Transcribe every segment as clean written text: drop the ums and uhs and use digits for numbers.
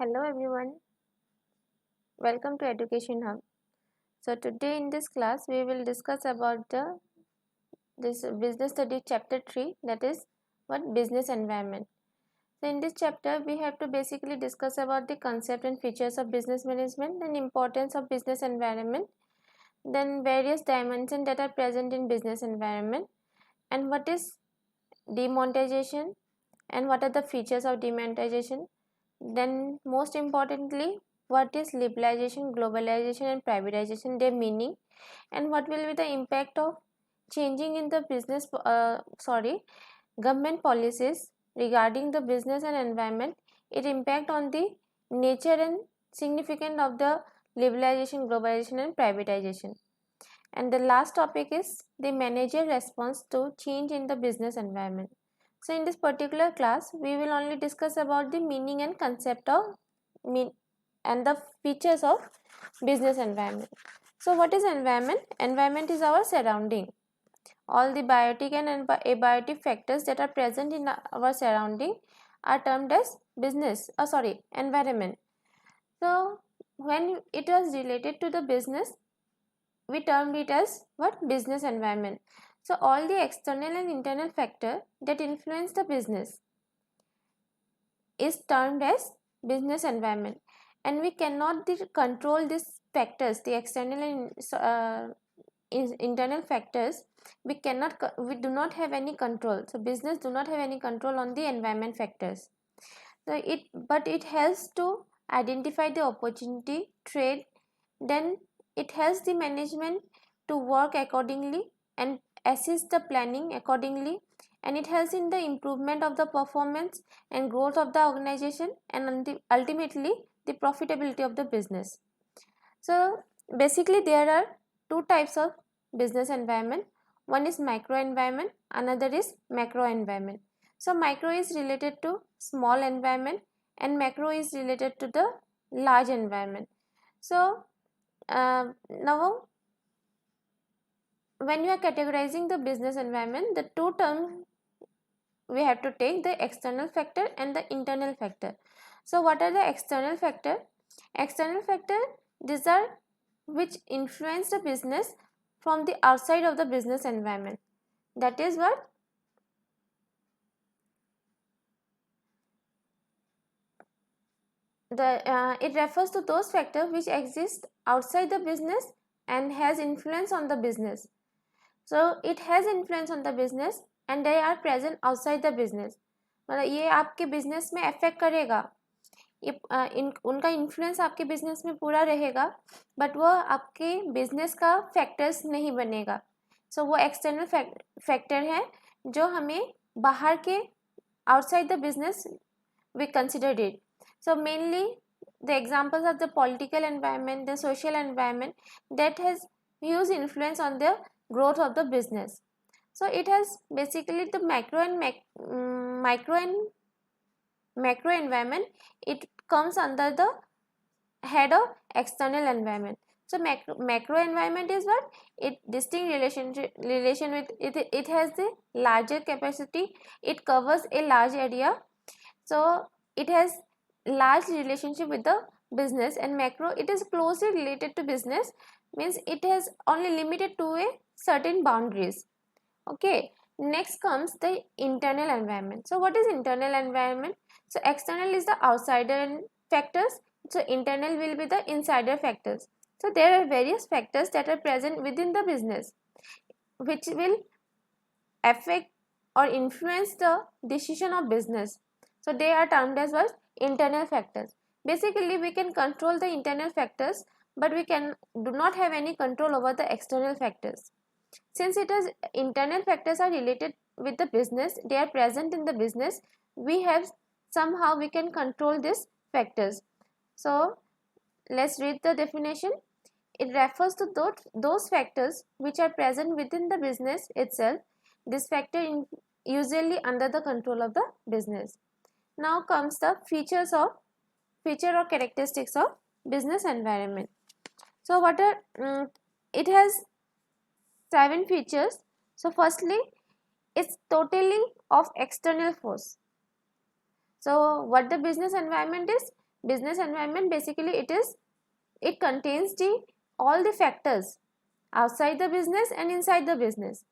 Hello everyone, welcome to Education Hub. So today in this class we will discuss about this business study chapter 3, that is what business environment. So in this chapter we have to basically discuss about the concept and features of business management and importance of business environment, then various dimensions that are present in business environment, and what is demonetization and what are the features of demonetization. Then most importantly, what is liberalization, globalization and privatization, their meaning, and what will be the impact of changing in the government policies regarding the business and environment, it impact on the nature and significance of the liberalization, globalization and privatization. And the last topic is the manager response to change in the business environment. So in this particular class, we will only discuss about the meaning and concept of and the features of business environment. So what is environment? Environment is our surrounding. All the biotic and abiotic factors that are present in our surrounding are termed as environment. So when it was related to the business, we termed it as what? Business environment. So all the external and internal factor that influence the business is termed as business environment, and we cannot control these factors, the external and internal factors. We do not have any control. So business do not have any control on the environment factors. So it helps to identify the opportunity, trade, then it helps the management to work accordingly and assist the planning accordingly, and it helps in the improvement of the performance and growth of the organization, and ultimately the profitability of the business. So basically there are two types of business environment. One is micro environment, another is macro environment. So micro is related to small environment and macro is related to the large environment. So now when you are categorizing the business environment, the two terms we have to take: the external factor and the internal factor. So what are the external factor? External factor, these are which influence the business from the outside of the business environment. That is what? It refers to those factors which exist outside the business and has influence on the business. So it has influence on the business and they are present outside the business. मतलब ये आपके business में affect करेगा, उनका influence आपके business में पूरा रहेगा, बट वो आपके बिजनेस का फैक्टर्स नहीं बनेगा. सो वो एक्सटर्नल फैक्टर है जो हमें बाहर के outside the business we considered it. So mainly the examples of the political environment, the social environment that has huge influence on the growth of the business. So it has basically the micro and micro and macro environment. It comes under the head of external environment. So macro environment is what? It distinct relation with it. It has the larger capacity. It covers a large area. So it has large relationship with the business. And macro, it is closely related to business, means it has only limited to a certain boundaries. Okay, next comes the internal environment. So what is internal environment? So external is the outsider factors, so internal will be the insider factors. So there are various factors that are present within the business which will affect or influence the decision of business. So they are termed as what? Internal factors. Basically we can control the internal factors, but we do not have any control over the external factors. Since it is internal factors are related with the business, they are present in the business, we can control these factors. So let's read the definition. It refers to those factors which are present within the business itself. This factor usually under the control of the business. Now comes the feature or characteristics of business environment. So what are it has 7 features. So firstly, it's totally of external force. So what the business environment is? Business environment, basically it contains all the factors outside the business and inside the business.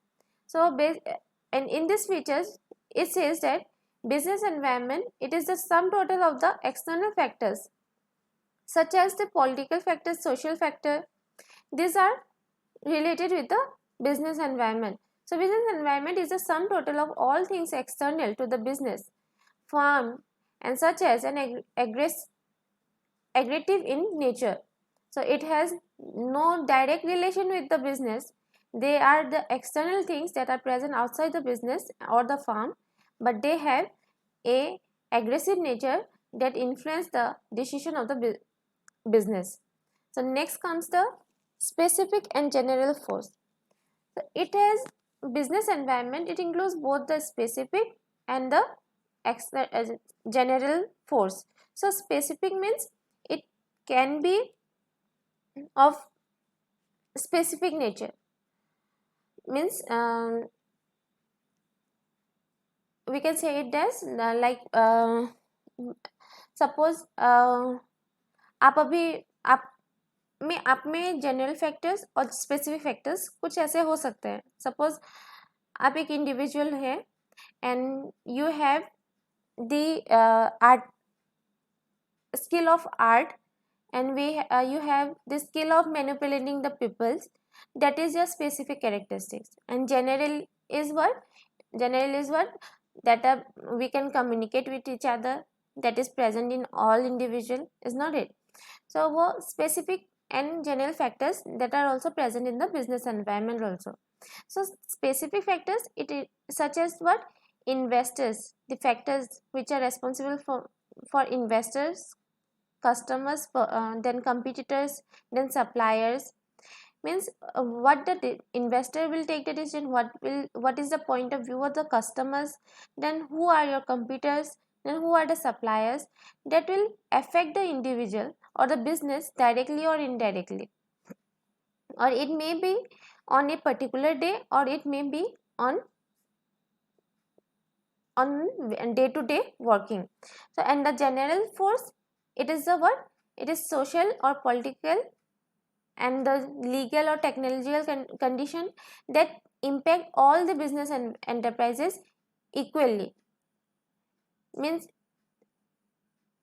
So and in this features it says that business environment, it is the sum total of the external factors such as the political factors, social factor. These are related with the business environment. So business environment is the sum total of all things external to the business firm and such as an aggressive in nature. So it has no direct relation with the business. They are the external things that are present outside the business or the firm, but they have a aggressive nature that influence the decision of the business. So next comes the specific and general force. So it has business environment, it includes both the specific and the general force. So specific means it can be of specific nature, means we can say it as like suppose आप में general factors और specific factors कुछ ऐसे हो सकते हैं. Suppose आप एक इंडिविजुअल है and you have the art skill of art, and you have the skill of manipulating the peoples. That is your specific characteristics. And general is what that we can communicate with each other, that is present in all individual, is not it? So specific and general factors that are also present in the business environment also. So specific factors, it is such as what? Investors, the factors which are responsible for investors, customers, then competitors, then suppliers. Means what the investor will take the decision, what is the point of view of the customers, then who are your competitors, then who are the suppliers, that will affect the individual or the business directly or indirectly, or it may be on a particular day, or it may be on day-to-day working. So and the general force, it is the what? It is social or political and the legal or technological condition that impact all the business and enterprises equally. Means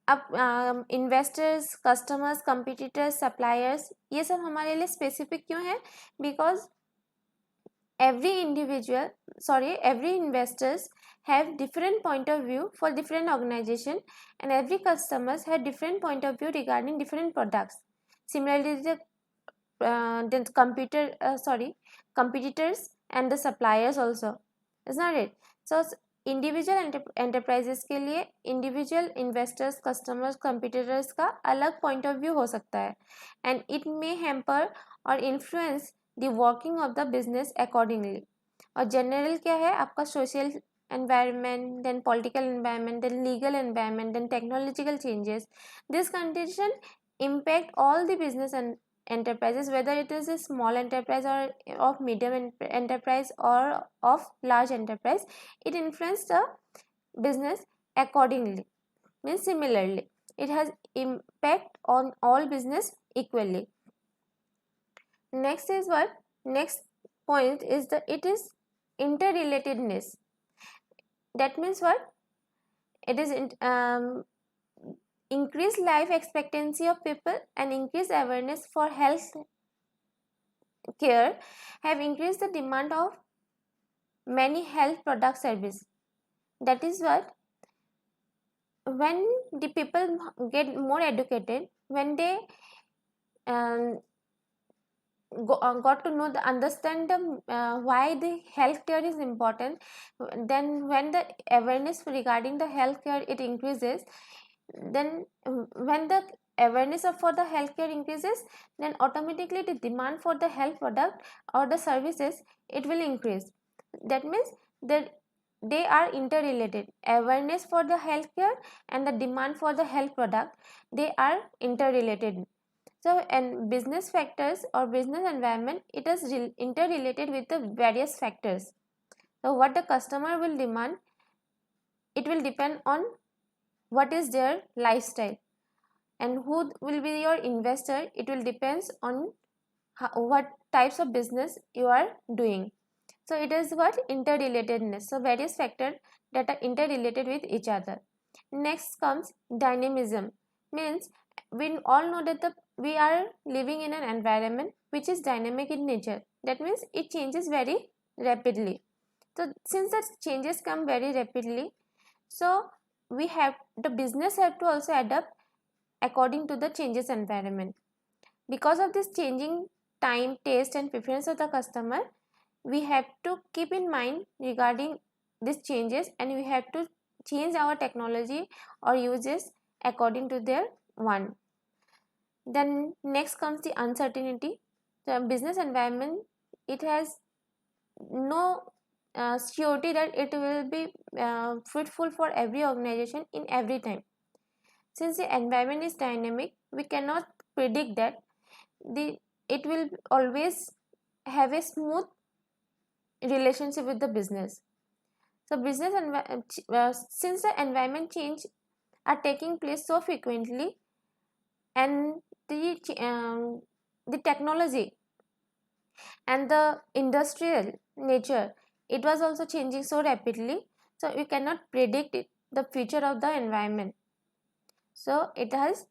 अब investors, customers, competitors, suppliers, ये सब हमारे लिए specific क्यों है? Because every investors have different point of view for different organization, and every customers have different point of view regarding different products. Similarly the competitors and the suppliers also, is not it? So individual enterprises के लिए individual investors, customers, competitors का अलग point of view हो सकता है, and it may hamper और influence the working of the business accordingly. और general क्या है? आपका social environment, then political environment, then legal environment, then technological changes. This condition impact all the business and enterprises, whether it is a small enterprise or of medium enterprise or of large enterprise. It influences the business accordingly, means similarly it has impact on all business equally. Next is what? Next point is it is interrelatedness. That means what? It is increased life expectancy of people and increased awareness for health care have increased the demand of many health product service. That is what? When the people get more educated, when they got to know understand why the healthcare is important, then when the awareness regarding the healthcare it increases, then when the awareness for the healthcare increases, then automatically the demand for the health product or the services, it will increase. That means that they are interrelated. Awareness for the healthcare and the demand for the health product, they are interrelated. So and business factors or business environment, it is interrelated with the various factors. So what the customer will demand, it will depend on what is their lifestyle. and who will be your investor, it will depends on what types of business you are doing. So it is what interrelatedness, so various factors that are interrelated with each other. Next comes dynamism, means we all know that we are living in an environment which is dynamic in nature. That means it changes very rapidly. So since the changes come very rapidly, so the business have to also adapt according to the changes environment. Because of this changing time, taste and preference of the customer, we have to keep in mind regarding these changes, and we have to change our technology or uses according to their want. Then next comes the uncertainty. The business environment, it has no surety that it will be fruitful for every organization in every time. Since the environment is dynamic, we cannot predict that it will always have a smooth relationship with the business. So since the environment change are taking place so frequently, and the technology and the industrial nature, it was also changing so rapidly, so you cannot predict the future of the environment. So it has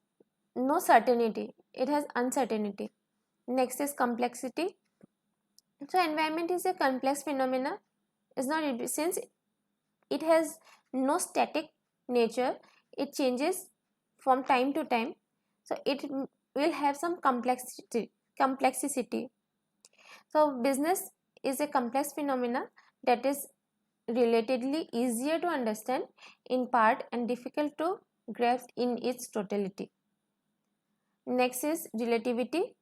no certainty, it has uncertainty. Next is complexity. So environment is a complex phenomena. It's not, since it has no static nature, it changes from time to time, so it will have some complexity. So business is a complex phenomena that is relatively easier to understand in part and difficult to grasp in its totality. Next is relativity.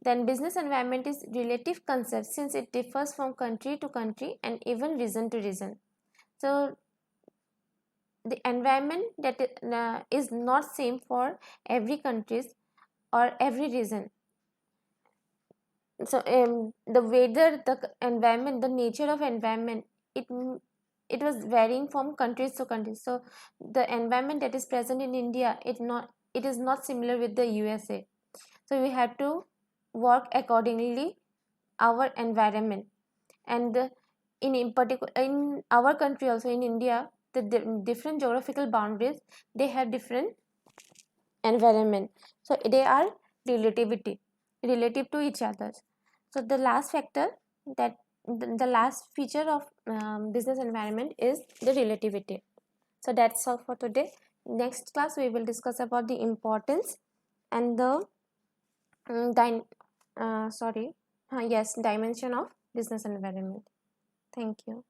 Then business environment is relative concept, since it differs from country to country and even region to region. So the environment that is not same for every countries or every region. So the weather, the environment, the nature of environment, it was varying from countries to countries. So the environment that is present in India, it is not similar with the USA. So we have to work accordingly our environment. And in particular in our country also, in India, the different geographical boundaries, they have different environment, so they are relative to each other. So the last factor, that the last feature of business environment is the relativity. So that's all for today. Next class we will discuss about the importance and the dimension of business environment. Thank you.